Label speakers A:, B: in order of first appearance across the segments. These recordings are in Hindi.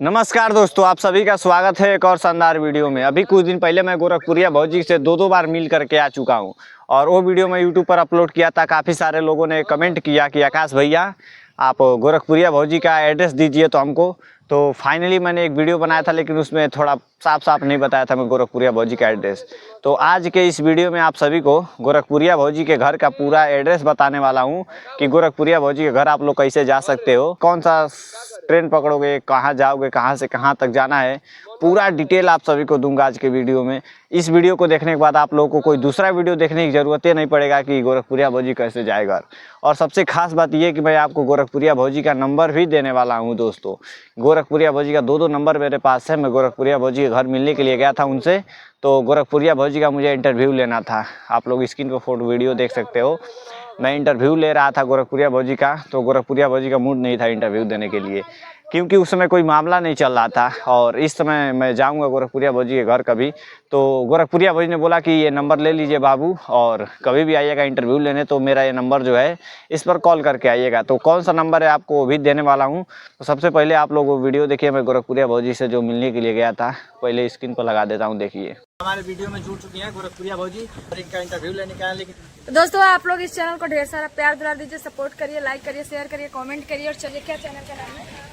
A: नमस्कार दोस्तों, आप सभी का स्वागत है एक और शानदार वीडियो में। अभी कुछ दिन पहले मैं गोरखपुरिया भौजी से दो बार मिल करके आ चुका हूं और वो वीडियो मैं यूट्यूब पर अपलोड किया था। काफ़ी सारे लोगों ने कमेंट किया कि आकाश भैया आप गोरखपुरिया भौजी का एड्रेस दीजिए तो हमको। तो फाइनली मैंने एक वीडियो बनाया था, लेकिन उसमें थोड़ा साफ नहीं बताया था मैं गोरखपुरिया भौजी का एड्रेस। तो आज के इस वीडियो में आप सभी को गोरखपुरिया भौजी के घर का पूरा एड्रेस बताने वाला हूं कि गोरखपुरिया भौजी के घर आप लोग कैसे जा सकते हो, कौन सा ट्रेन पकड़ोगे, कहाँ जाओगे, कहाँ से कहाँ तक जाना है, पूरा डिटेल आप सभी को दूंगा आज के वीडियो में। इस वीडियो को देखने के बाद आप लोगों को कोई दूसरा वीडियो देखने की ज़रूरत ही नहीं पड़ेगा कि गोरखपुरिया भौजी कैसे जाएगा। और सबसे खास बात यह कि मैं आपको गोरखपुरिया भौजी का नंबर भी देने वाला हूं दोस्तों। गोरखपुरिया भौजी का दो नंबर मेरे पास है। मैं गोरखपुरिया भौजी के घर मिलने के लिए गया था उनसे, तो गोरखपुरिया भौजी का मुझे इंटरव्यू लेना था। आप लोग स्क्रीन पर फोटो वीडियो देख सकते हो, मैं इंटरव्यू ले रहा था गोरखपुरिया भौजी का। तो गोरखपुरिया भौजी का मूड नहीं था इंटरव्यू देने के लिए, क्योंकि उस समय कोई मामला नहीं चल रहा था। और इस समय मैं जाऊंगा गोरखपुरिया भौजी के घर कभी, तो गोरखपुरिया भौजी ने बोला कि ये नंबर ले लीजिए बाबू, और कभी भी आइएगा इंटरव्यू लेने तो मेरा ये नंबर जो है इस पर कॉल करके आइएगा। तो कौन सा नंबर है आपको वो भी देने वाला हूँ। तो सबसे पहले आप लोग वो वीडियो देखिए, मैं गोरखपुरिया भौजी से जो मिलने के लिए गया था। पहले स्क्रीन पर लगा देता हूँ, देखिए। हमारे वीडियो में जुड़ चुकी हैं गोरखपुरिया भौजी और इनका इंटरव्यू लेने का है। लेकिन
B: दोस्तों आप लोग इस चैनल को ढेर सारा प्यार दुलार दीजिए, सपोर्ट करिए, लाइक करिए, शेयर करिए, कमेंट करिए। और चलिए, क्या चैनल का नाम है?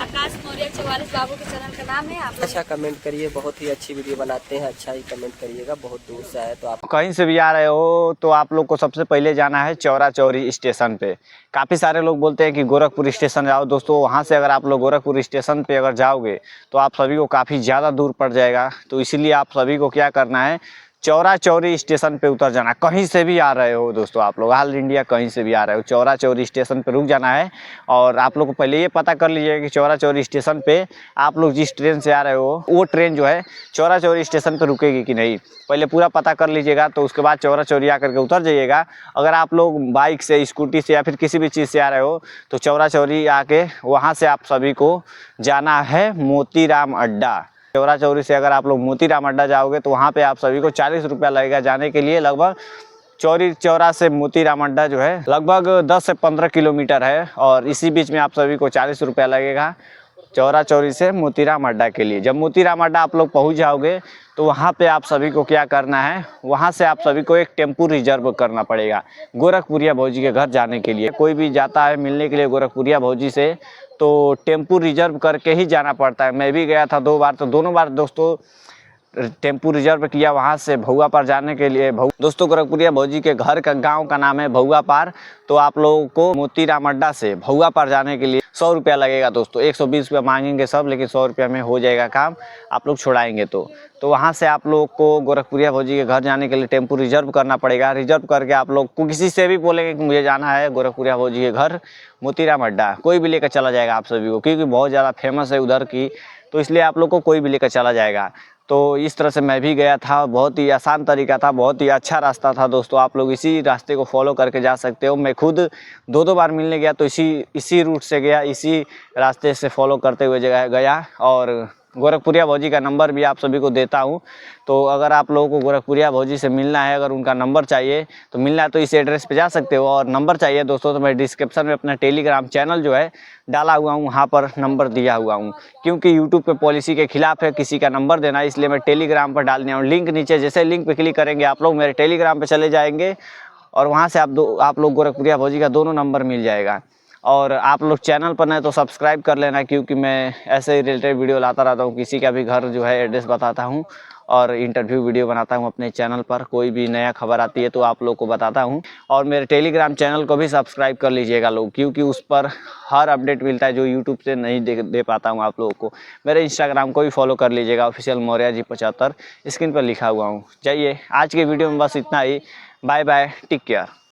B: आकाश मौर्य 44 बाबू के चैनल का नाम है। आप
C: अच्छा कमेंट करिए, बहुत ही अच्छी वीडियो बनाते हैं, अच्छा ही कमेंट करिएगा। बहुत दूर से आए तो आप
A: कहीं से भी आ रहे हो तो आप लोग को सबसे पहले जाना है चौरा चौरी स्टेशन पे। काफ़ी सारे लोग बोलते हैं कि गोरखपुर स्टेशन जाओ। दोस्तों वहाँ से अगर आप लोग गोरखपुर स्टेशन पे अगर जाओगे तो आप सभी को काफ़ी ज़्यादा दूर पड़ जाएगा। तो इसीलिए आप सभी को क्या करना है, चौरा चौरी स्टेशन पे उतर जाना। कहीं से भी आ रहे हो दोस्तों, आप लोग ऑल इंडिया कहीं से भी आ रहे हो, चौरा चौरी स्टेशन पे रुक जाना है। और आप लोग को पहले ये पता कर लीजिए कि चौरा चौरी स्टेशन पे आप लोग जिस ट्रेन से आ रहे हो वो ट्रेन जो है चौरा चौरी स्टेशन पे रुकेगी कि नहीं, पहले पूरा पता कर लीजिएगा। तो उसके बाद चौरा चौरी आकर के उतर जाइएगा। अगर आप लोग बाइक से, स्कूटी से या फिर किसी भी चीज़ से आ रहे हो तो चौरा चौरी आके वहाँ से आप सभी को जाना है मोतीराम अड्डा। चौरा चौरी से अगर आप लोग मोतीराम अड्डा जाओगे तो वहाँ पे आप सभी को 40 रुपया लगेगा जाने के लिए। लगभग चौरा से मोतीराम अड्डा जो है लगभग 10 से 15 किलोमीटर है, और इसी बीच में आप सभी को 40 रुपया लगेगा चौरा चौरी से मोतीराम अड्डा के लिए। जब मोतीराम अड्डा आप लोग पहुँच जाओगे तो वहाँ पे आप सभी को क्या करना है, वहाँ से आप सभी को एक टेम्पू रिजर्व करना पड़ेगा गोरखपुरिया भौजी के घर जाने के लिए। कोई भी जाता है मिलने के लिए गोरखपुरिया भौजी से तो टेम्पू रिजर्व करके ही जाना पड़ता है। मैं भी गया था 2 बार, तो दोनों बार दोस्तों टेम्पू रिजर्व किया वहाँ से भौआ पार जाने के लिए। दोस्तों गोरखपुरिया भौजी के घर का गांव का नाम है भौआ पार। तो आप लोगों को मोतीराम अड्डा से भौआ पार जाने के लिए 100 रुपया लगेगा दोस्तों। 120 रुपया मांगेंगे सब, लेकिन 100 रुपया में हो जाएगा काम, आप लोग छोड़ाएंगे तो वहाँ से आप लोग को गोरखपुरिया भौजी के घर जाने के लिए टेम्पू रिजर्व करना पड़ेगा। रिजर्व करके आप लोग को किसी से भी बोलेंगे कि मुझे जाना है गोरखपुरिया भौजी के घर मोतीराम अड्डा, कोई भी लेकर चला जाएगा आप सभी को, क्योंकि बहुत ज़्यादा फेमस है उधर की, तो इसलिए आप लोग को कोई भी लेकर चला जाएगा। तो इस तरह से मैं भी गया था, बहुत ही आसान तरीका था, बहुत ही अच्छा रास्ता था दोस्तों। आप लोग इसी रास्ते को फॉलो करके जा सकते हो। मैं खुद दो बार मिलने गया तो इसी रूट से गया, इसी रास्ते से फॉलो करते हुए जगह गया। और गोरखपुरिया भौजी का नंबर भी आप सभी को देता हूं। तो अगर आप लोगों को गोरखपुरिया भौजी से मिलना है, अगर उनका नंबर चाहिए तो मिलना है तो इस एड्रेस पे जा सकते हो। और नंबर चाहिए दोस्तों तो मैं डिस्क्रिप्शन में अपना टेलीग्राम चैनल जो है डाला हुआ हूँ, वहाँ पर नंबर दिया हुआ हूँ। क्योंकि यूट्यूब पे पॉलिसी के खिलाफ है किसी का नंबर देना, इसलिए मैं टेलीग्राम पर डाल दिया हूँ लिंक नीचे। जैसे लिंक पर क्लिक करेंगे आप लोग मेरे टेलीग्राम पर चले जाएंगे और वहाँ से आप लोग गोरखपुरिया भौजी का दोनों नंबर मिल जाएगा। और आप लोग चैनल पर नए तो सब्सक्राइब कर लेना, क्योंकि मैं ऐसे ही रिलेटेड वीडियो लाता रहता हूँ। किसी का भी घर जो है एड्रेस बताता हूँ और इंटरव्यू वीडियो बनाता हूँ अपने चैनल पर। कोई भी नया खबर आती है तो आप लोग को बताता हूँ। और मेरे टेलीग्राम चैनल को भी सब्सक्राइब कर लीजिएगा लोग, क्योंकि उस पर हर अपडेट मिलता है जो यूट्यूब से नहीं दे पाता हूँ आप लोगों को। मेरे इंस्टाग्राम को भी फॉलो कर लीजिएगा, ऑफिशियल मौर्य जी 75 स्क्रीन पर लिखा हुआ हूँ। जाइए आज के वीडियो में बस इतना ही। Bye bye, take care.